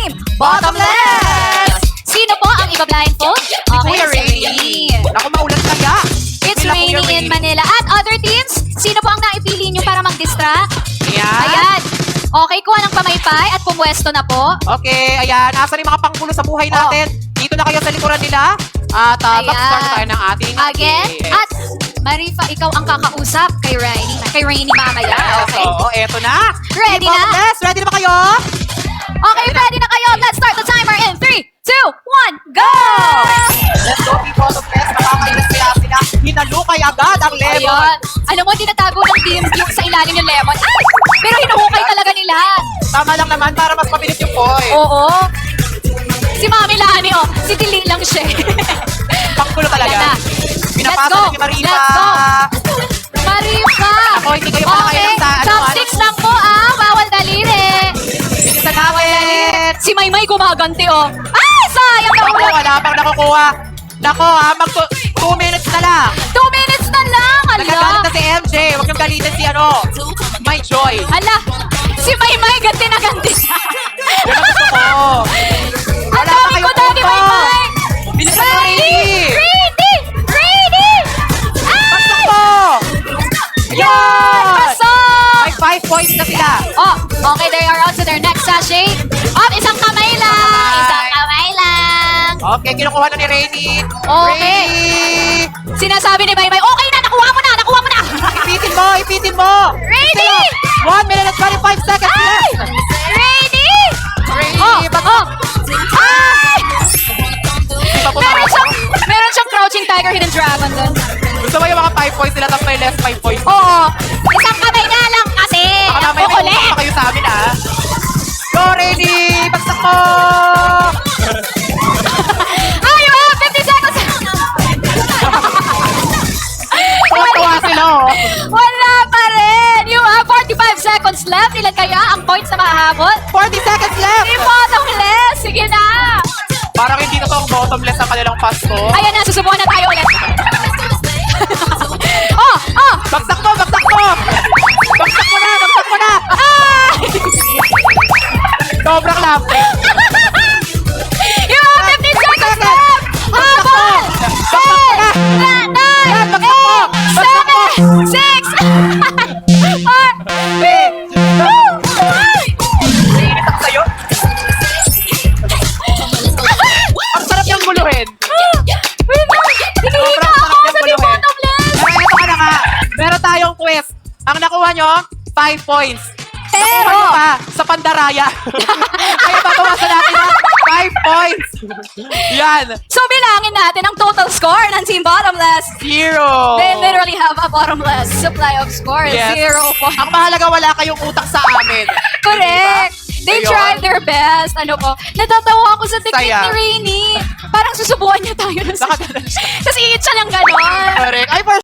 Team Bottomless! Sino po ang iba-blindfold? Okay, Kuya si Rainy. Rainy. Naku, maulan kaya. It's Sila, Kuya raining in Rainy. Manila. At other teams, sino po ang naipili nyo para mag-distract? Ayan. Ayan. Okay, kuha ng pamaypay at pumwesto na po. Okay, ayan. Asan yung mga panggulo sa buhay natin? Dito na kayo sa likuran nila. At Ayan. mag-start na tayo ng ating Again. game. At Marifa, ikaw ang kakausap kay Rainy. Kay Rainy mamaya. Okay? So, eto na. Ready Team na? Bottomless, ready na ba kayo? Okay, ready na kayo. Let's start the timer in 3, 2, 1, go! Let's go, Team Bottomless. Nakakainis kaya sila. Hinalukay agad ang lemon. Ayun. Alam mo, tinatago ng team yung sa ilalim yung lemon. Ay! Pero hinuhukay talaga nila. Tama lang naman para mas mabilis yung point. Oo. Si Mami Lani, oh. Si Dili lang siya. Panggulo Ayan talaga. na. Pinapasa Let's go. na ni Marifa. Let's go. Marifa! Ako, hindi kayo makakailan sa ano, top 6 lang po, ah. Bawal daliri. Bilisan namin. Si Maymay gumaganti, oh. Ay, sayang na Ako, ulo. wala pang nakukuha. Nako ha, 2 minutes na lang. 2 minutes na lang, Nagagalit ala. na si MJ. Huwag niyong galitin si ano. My Joy. Ala, si Maymay ganti na ganti siya. Yan ang gusto ko. Ang Wala pa dami ko kayong dami, punto. Maymay. Bilisan mo, Rainy. Ready! Ready! Pasok Ay! mo. Yan! Yan. Pasok! May 5 points na sila. Oh, okay, they are on to their next sachet. Oh, isang kamay lang! Isang kamay lang! Okay, kinukuha na ni Rainy. Okay. Rainy. Sinasabi ni Maymay, okay na, nakuha mo na, nakuha mo na! Ipitin mo, ipitin mo. Ready! 1 minute and 25 seconds Ay! left. Ready! Rainy, Oh, ba't oh! Ay! di ba pumayag? Meron siyang crouching tiger, hidden dragon dun. Gusto mo yung mga 5 points nila tapos may less 5 points? Oo. Isang kamay nga lang kasi. Baka Ang mamaya may kukulit. utang pa kayo sa amin ah. Go, Rainy! Bagsak mo! Ay, you have 50 seconds. Tuwa sila oh. Wala pa rin. You have 45 seconds left. Ilan kaya ang points na mahabol? 40 seconds left! Team Bottomless. Sige na. Parang hindi na to ang bottomless ang kanilang pasto. Ayan na, susubukan na tayo ulit. Oh, oh. Bagsak mo! Bagsak mo! Bagsak mo na! Bagsak mo na! Ay! Sobrang lapit. You have 15 seconds left. Habol. Bagsak mo na! 9, Bagsak mo! Bagsak mo! 7, 6, 5, Naiinit ako sa'yo. Ang sarap yung guluhin. Hinihina ako sa Team Bottomless. Pero ito ka na nga. Meron tayong quiz. Ang nakuha nyo, 5 points. Pero- Nakuha nyo pa sa pandaraya. Kaya babawasan natin ng 5 points. Yan. So bilangin natin ang total score ng Team Bottomless. 0. They literally have a bottomless supply of scores. Yes. 0 po. Ang mahalaga wala kayong utak sa amin. Correct. They Ayun. tried their best. Ano po? Natatawa ako sa technique Saya. ni Rainy. Parang susubukan niya tayo. Nakaganon siya. Tapos iit siya ng ganon. Correct. Ay, for